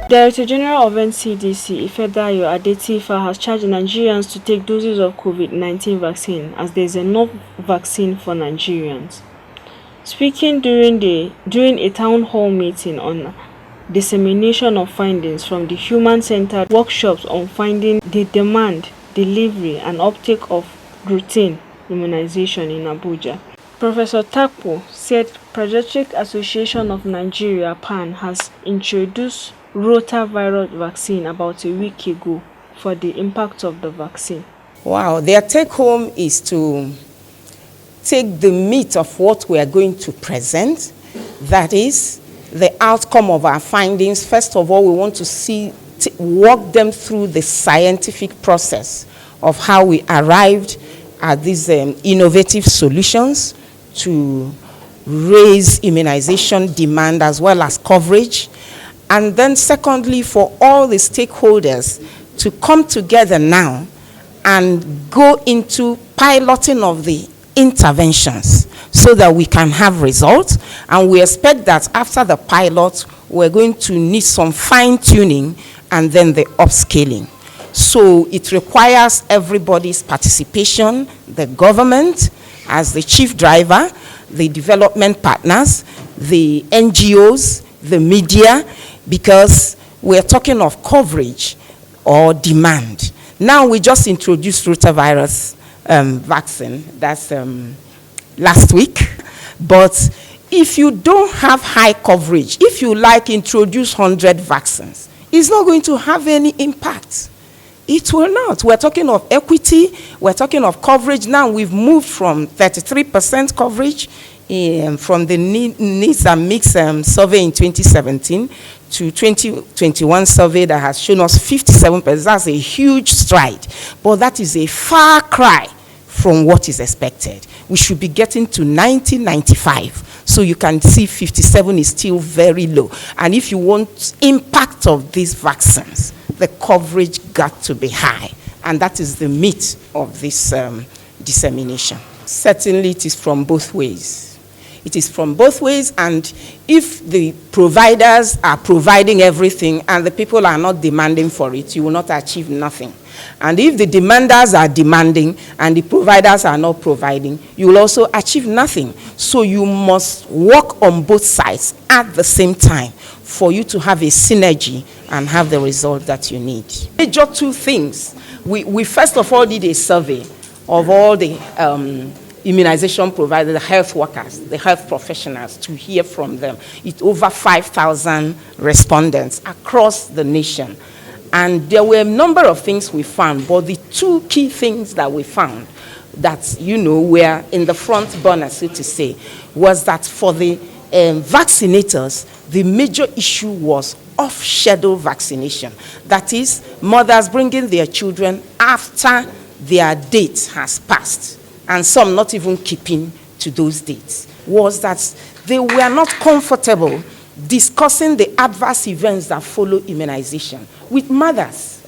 Director General of NCDC, Ifedayo Adetifa, has charged Nigerians to take doses of COVID-19 vaccine as there is enough vaccine for Nigerians. Speaking during a town hall meeting on dissemination of findings from the human-centered workshops on finding the demand, delivery, and uptake of routine immunization in Abuja, Professor Takpo said Pediatric Association of Nigeria (PAN) has introduced Rotavirus vaccine about a week ago for the impact of the vaccine. Wow, their take home is to take the meat of what we are going to present, that is, the outcome of our findings. First of all, we want to walk them through the scientific process of how we arrived at these innovative solutions to raise immunization demand as well as coverage. And then secondly, for all the stakeholders to come together now and go into piloting of the interventions so that we can have results. And we expect that after the pilot, we're going to need some fine-tuning and then the upscaling. So it requires everybody's participation, the government as the chief driver, the development partners, the NGOs, the media, because we're talking of coverage or demand. Now we just introduced rotavirus vaccine, that's last week. But if you don't have high coverage, if you introduce 100 vaccines, it's not going to have any impact. It will not. We're talking of equity, we're talking of coverage. Now we've moved from 33% coverage from the needs and mix survey in 2017 to 2021 survey that has shown us 57%. That's a huge stride, but that is a far cry from what is expected. We should be getting to 90, 95. So you can see 57 is still very low. And if you want impact of these vaccines, the coverage got to be high. And that is the meat of this dissemination. Certainly it is from both ways. It is from both ways, and if the providers are providing everything and the people are not demanding for it, you will not achieve nothing. And if the demanders are demanding and the providers are not providing, you will also achieve nothing. So you must work on both sides at the same time for you to have a synergy and have the result that you need. Major two things. We first of all did a survey of all the immunization providers, the health workers, the health professionals, to hear from them. It's over 5,000 respondents across the nation. And there were a number of things we found, but the two key things that we found that, were in the front burner, so to say, was that for the vaccinators, the major issue was off-schedule vaccination. That is, mothers bringing their children after their date has passed, and some not even keeping to those dates, was that they were not comfortable discussing the adverse events that follow immunization with mothers,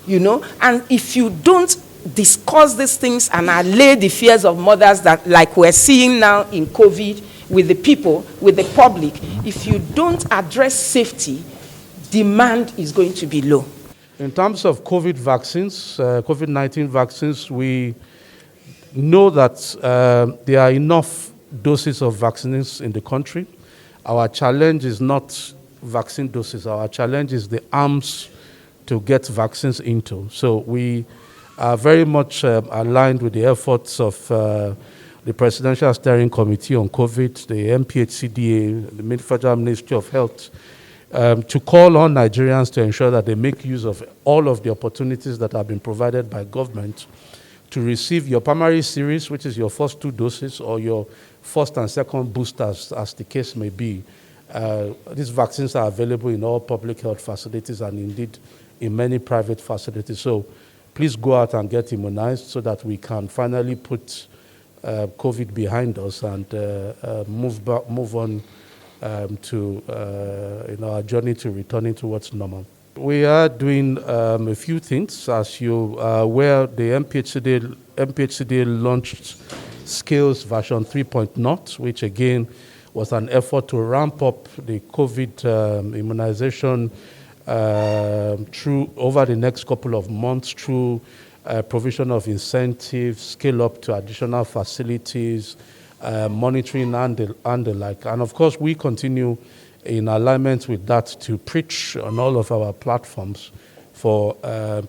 and if you don't discuss these things and allay the fears of mothers that, like we're seeing now in COVID with the people, with the public, if you don't address safety, demand is going to be low. In terms of COVID vaccines, COVID-19 vaccines, we know that there are enough doses of vaccines in the country. Our challenge is not vaccine doses. Our challenge is the arms to get vaccines into. So we are very much aligned with the efforts of the Presidential Steering Committee on COVID, the MPHCDA, the Federal Ministry of Health, to call on Nigerians to ensure that they make use of all of the opportunities that have been provided by government to receive your primary series, which is your first 2 doses, or your first and second boosters, as the case may be. These vaccines are available in all public health facilities and indeed in many private facilities. So please go out and get immunized so that we can finally put COVID behind us and move on to our journey to returning towards normal. We are doing a few things. As you are aware, the MPHCDA launched Skills version 3.0, which again was an effort to ramp up the COVID immunization through over the next couple of months through provision of incentives, scale up to additional facilities, monitoring and the like. And of course, we continue in alignment with that to preach on all of our platforms for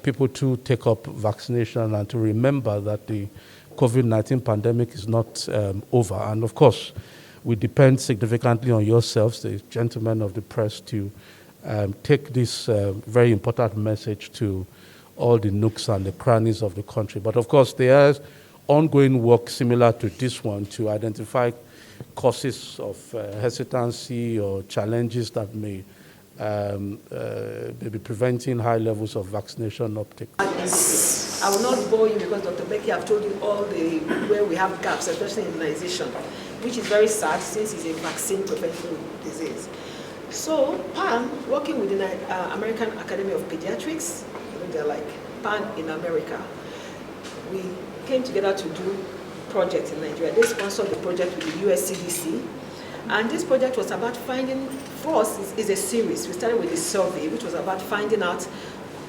people to take up vaccination and to remember that the COVID-19 pandemic is not over. And of course, we depend significantly on yourselves, the gentlemen of the press, to take this very important message to all the nooks and the crannies of the country. But of course, there is ongoing work similar to this one to identify causes of hesitancy or challenges that may be preventing high levels of vaccination uptake. I will not bore you because Dr. Becky have told you all the where we have gaps, especially in immunization, which is very sad since it's a vaccine-preventing disease. So PAN, working with the American Academy of Pediatrics, they're like PAN in America, we came together to do projects in Nigeria. They sponsored the project with the US CDC. And this project was about finding, for us, is a series. We started with a survey, which was about finding out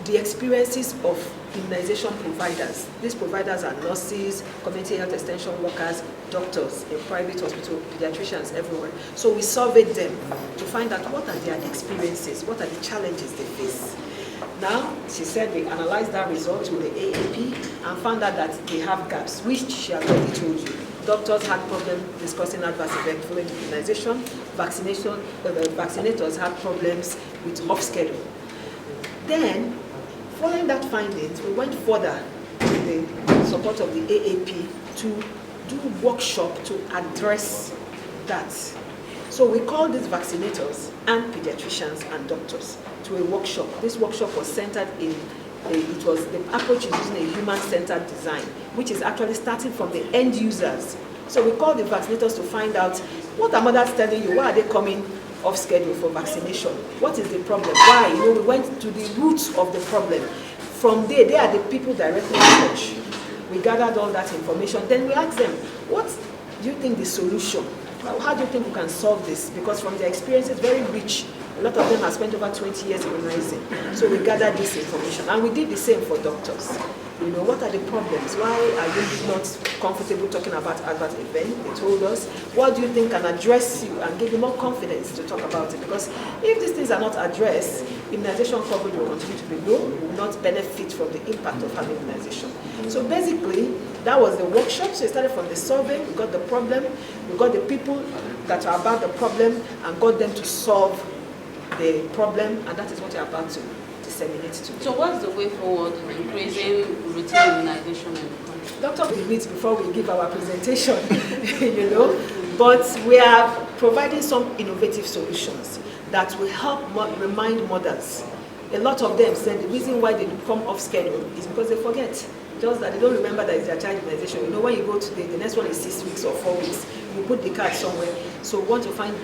the experiences of immunization providers. These providers are nurses, community health extension workers, doctors in private hospitals, pediatricians everywhere. So we surveyed them to find out what are their experiences, what are the challenges they face. Now, she said we analyzed that result with the AAP and found out that they have gaps, which she had already told you. Doctors had problems discussing adverse effects following immunization. Vaccinators had problems with off-schedule. Then, following that findings, we went further with the support of the AAP to do workshop to address that. So we called these vaccinators and pediatricians and doctors to a workshop. This workshop was centered in the approach is using a human-centered design, which is actually starting from the end users. So we called the vaccinators to find out what are mothers telling you, why are they coming off schedule for vaccination? What is the problem? Why? We went to the roots of the problem. From there, they are the people directly in touch. We gathered all that information. Then we asked them, what do you think the solution? How do you think we can solve this? Because from their experiences, very rich. A lot of them have spent over 20 years immunizing. So we gathered this information. And we did the same for doctors. What are the problems? Why are you not comfortable talking about adverse events? They told us. What do you think can address you and give you more confidence to talk about it? Because if these things are not addressed, immunization coverage will continue to be low. We will not benefit from the impact of having immunization. So basically, that was the workshop. So it started from the survey. We got the problem. We got the people that are about the problem and got them to solve the problem. And that is what we're about to disseminate to. So what's the way forward in increasing routine immunization in the country? Doctor will meet before we give our presentation, but we are providing some innovative solutions that will help remind mothers. A lot of them said the reason why they come off schedule is because they forget. Just that they don't remember that it's their child immunization. When you go to the next one is 6 weeks or 4 weeks, you put the card somewhere. So we want to find